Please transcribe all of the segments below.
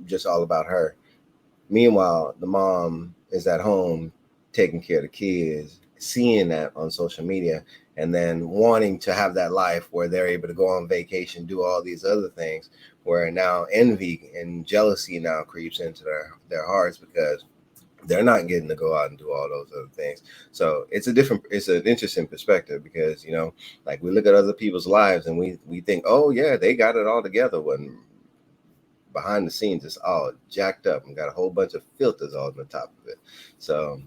just all about her. Meanwhile, the mom is at home taking care of the kids, seeing that on social media, and then wanting to have that life where they're able to go on vacation, do all these other things, where now envy and jealousy now creeps into their hearts because they're not getting to go out and do all those other things. So it's an interesting perspective because, like we look at other people's lives and we think, oh yeah, they got it all together, when behind the scenes it's all jacked up and got a whole bunch of filters all on the top of it. So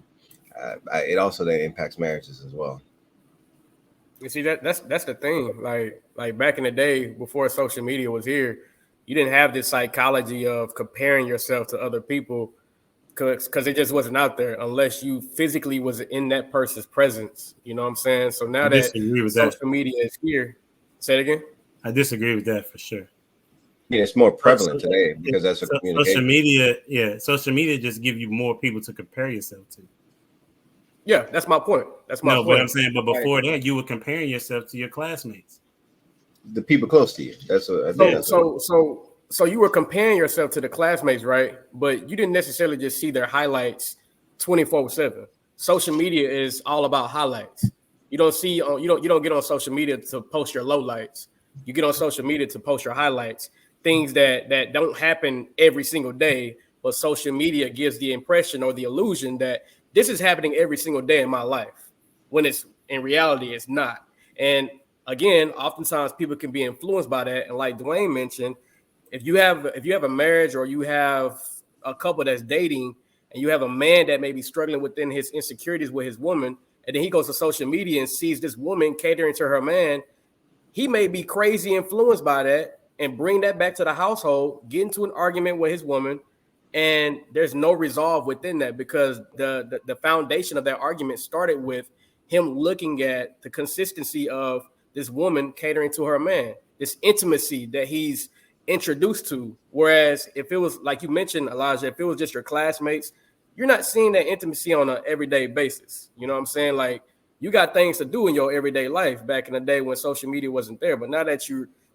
it also then impacts marriages as well. You see, that's the thing. Like back in the day before social media was here, you didn't have this psychology of comparing yourself to other people because it just wasn't out there unless you physically was in that person's presence. You know what I'm saying? So now that social media is here, say it again. I disagree with that for sure. Yeah, it's more prevalent today because that's what social media. Yeah, social media just give you more people to compare yourself to. Yeah, that's my point. That's my point. But I'm saying, but before that, you were comparing yourself to your classmates, the people close to you. That's what I think. So you were comparing yourself to the classmates, right? But you didn't necessarily just see their highlights 24/7. Social media is all about highlights. You don't get on social media to post your lowlights. You get on social media to post your highlights, things that don't happen every single day, but social media gives the impression or the illusion that this is happening every single day in my life, when it's in reality it's not. And again, oftentimes people can be influenced by that. And like Dwayne mentioned, if you have a marriage or you have a couple that's dating and you have a man that may be struggling within his insecurities with his woman, and then he goes to social media and sees this woman catering to her man, he may be crazy influenced by that and bring that back to the household, get into an argument with his woman, and there's no resolve within that because the foundation of that argument started with him looking at the consistency of this woman catering to her man, this intimacy that he's introduced to. Whereas if it was like you mentioned, Elijah, if it was just your classmates, you're not seeing that intimacy on an everyday basis. You know what I'm saying? Like, you got things to do in your everyday life back in the day when social media wasn't there. But now that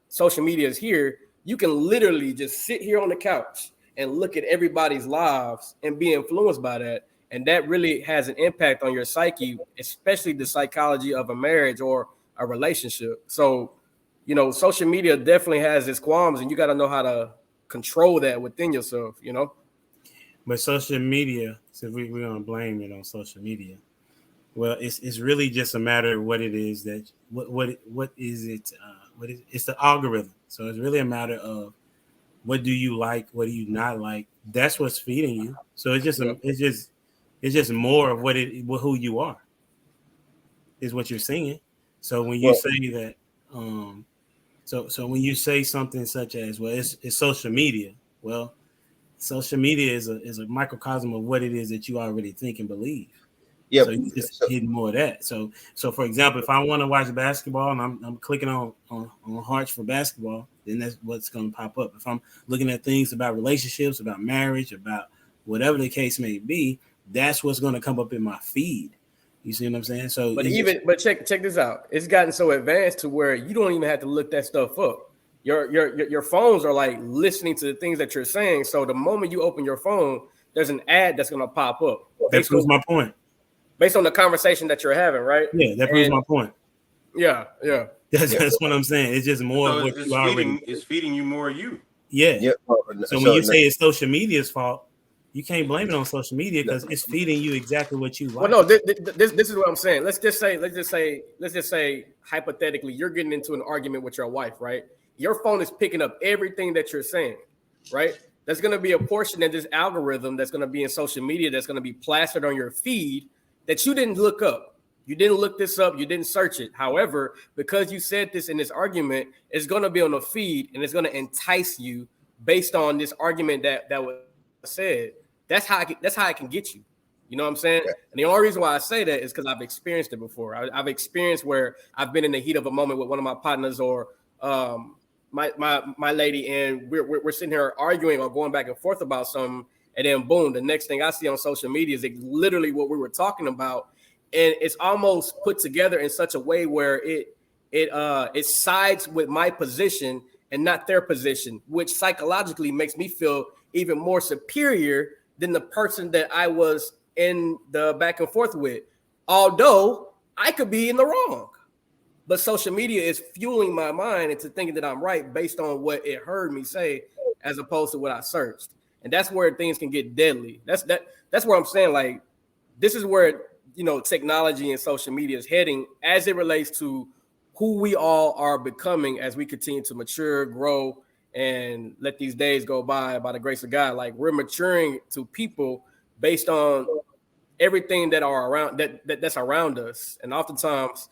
social media is here, you can literally just sit here on the couch and look at everybody's lives and be influenced by that. And that really has an impact on your psyche, especially the psychology of a marriage or a relationship. So, social media definitely has its qualms, and you got to know how to control that within yourself, But social media, so we're going to blame it on social media. Well, it's really just a matter of what it is that what is it? It's the algorithm. So it's really a matter of what do you like, what do you not like. That's what's feeding you. So it's just more of who you are is what you're seeing. So when you say that, so when you say something such as, well, it's social media. Well, social media is a microcosm of what it is that you already think and believe. Yeah, so you just hitting more of that. So for example, if I want to watch basketball and I'm clicking on hearts for basketball, then that's what's going to pop up. If I'm looking at things about relationships, about marriage, about whatever the case may be, that's what's going to come up in my feed. You see what I'm saying? So, but check this out. It's gotten so advanced to where you don't even have to look that stuff up. Your phones are like listening to the things that you're saying. So the moment you open your phone, there's an ad that's going to pop up. That proves my point. Based on the conversation that you're having, right? Yeah, that proves my point. Yeah. That's what I'm saying. It's just more of what you already. It's feeding you more of you. Yeah. So when you say it's social media's fault, you can't blame it on social media because it's feeding you exactly what you like. Well, no, this is what I'm saying. Let's just say hypothetically, you're getting into an argument with your wife, right? Your phone is picking up everything that you're saying, right? There's going to be a portion of this algorithm that's going to be in social media that's going to be plastered on your feed that you didn't look up. You didn't look this up. You didn't search it. However, because you said this in this argument, it's going to be on the feed and it's going to entice you based on this argument that was said. That's how I can get you. You know what I'm saying? Yeah. And the only reason why I say that is because I've experienced it before. I've experienced where I've been in the heat of a moment with one of my partners or my lady, and we're sitting here arguing or going back and forth about something. And then boom, the next thing I see on social media is literally what we were talking about. And it's almost put together in such a way where it sides with my position and not their position, which psychologically makes me feel even more superior than the person that I was in the back and forth with, although I could be in the wrong. But social media is fueling my mind into thinking that I'm right based on what it heard me say, as opposed to what I searched. And that's where things can get deadly. That's where I'm saying, like, this is where, you know, technology and social media is heading as it relates to who we all are becoming as we continue to mature, grow, and let these days go by the grace of God. Like, we're maturing to people based on everything that are around that's around us. And oftentimes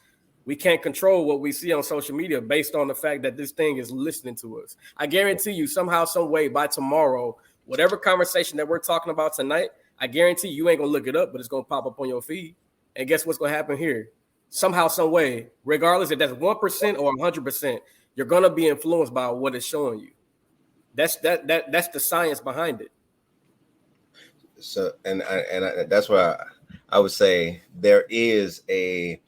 we can't control what we see on social media based on the fact that this thing is listening to us. I guarantee you, somehow, some way, by tomorrow, whatever conversation that we're talking about tonight, I guarantee you ain't gonna look it up, but it's gonna pop up on your feed. And guess what's gonna happen here? Somehow, some way, regardless if that's 1% or 100%, you're gonna be influenced by what it's showing you. That's the science behind it. So, that's why I would say there is a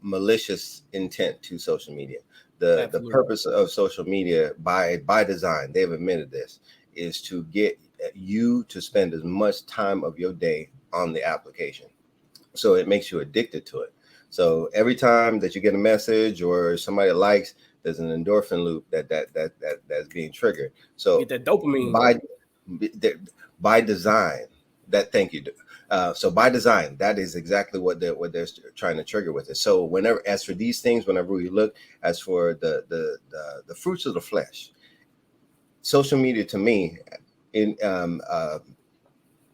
malicious intent to social media. The purpose of social media, by design, they've admitted this, is to get you to spend as much time of your day on the application. So it makes you addicted to it. So every time that you get a message or somebody likes, there's an endorphin loop that's being triggered. So get that dopamine by design. Thank you. So by design, that is exactly what they're trying to trigger with it. So whenever, as for these things, whenever we look, as for the fruits of the flesh, social media to me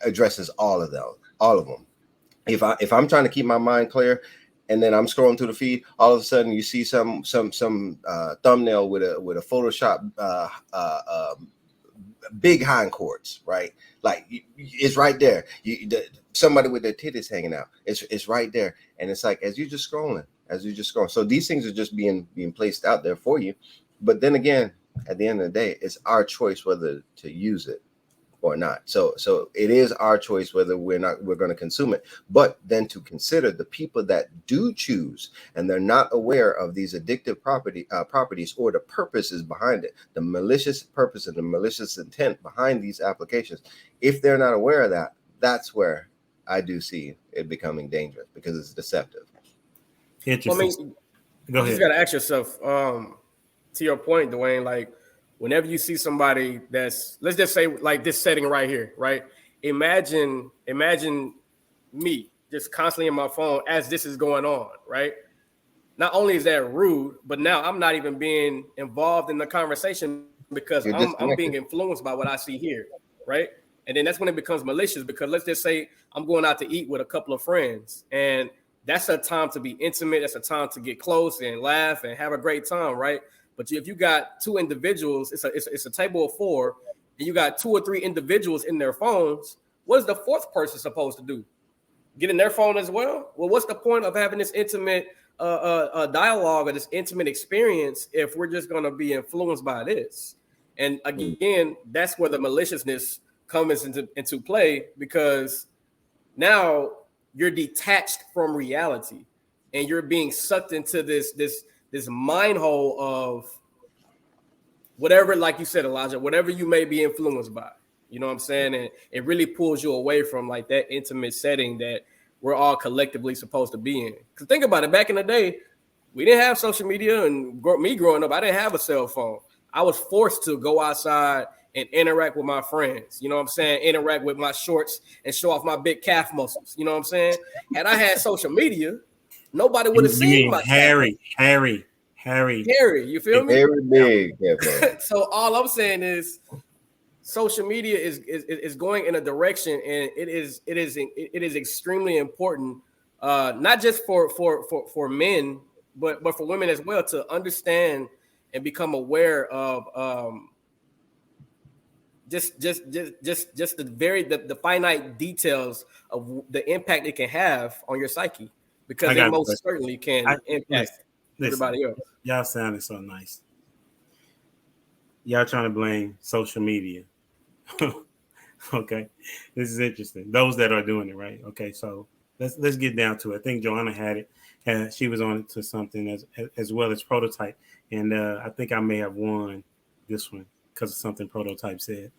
addresses all of them. If I'm trying to keep my mind clear, and then I'm scrolling through the feed, all of a sudden you see some thumbnail with a Photoshop big hindquarters, right? Like, it's right there. Somebody with their titties hanging out. It's right there, and it's like as you're just scrolling. So these things are just being placed out there for you. But then again, at the end of the day, it's our choice whether to use it or not. So it is our choice whether we're going to consume it. But then to consider the people that do choose, and they're not aware of these addictive properties or the purposes behind it, the malicious purpose and the malicious intent behind these applications. If they're not aware of that, that's where I do see it becoming dangerous, because it's deceptive. Interesting. Well, I mean, go ahead. You just got to ask yourself, to your point, Dwayne, like, whenever you see somebody that's, let's just say, like this setting right here, right? Imagine me just constantly in my phone as this is going on, right? Not only is that rude, but now I'm not even being involved in the conversation because I'm being influenced by what I see here, right? And then that's when it becomes malicious, because let's just say I'm going out to eat with a couple of friends, and that's a time to be intimate. That's a time to get close and laugh and have a great time, right? But if you got two individuals, it's a table of four, and you got two or three individuals in their phones. What is the fourth person supposed to do? Get in their phone as well? Well, what's the point of having this intimate dialogue or this intimate experience if we're just going to be influenced by this? And again, that's where the maliciousness comes into play, because now you're detached from reality and you're being sucked into this mind hole of whatever, like you said, Elijah, whatever you may be influenced by. You know what I'm saying? And it really pulls you away from like that intimate setting that we're all collectively supposed to be in. Because think about it, back in the day, we didn't have social media, and me growing up, I didn't have a cell phone. I was forced to go outside and interact with my friends. You know what I'm saying? Interact with my shorts and show off my big calf muscles. You know what I'm saying? Had I had social media, nobody would have seen my Harry. You feel me? Very big. Yeah, so all I'm saying is, social media is going in a direction, and it is extremely important, not just for men, but for women as well, to understand and become aware of just the finite details of the impact it can have on your psyche, because it most certainly can impact everybody else. Y'all sounding so nice. Y'all trying to blame social media. Okay, this is interesting. Those that are doing it, right? Okay, so let's get down to it. I think Joanna had it. She was on it to something as well as Prototype, and I think I may have won this one because of something Prototype said.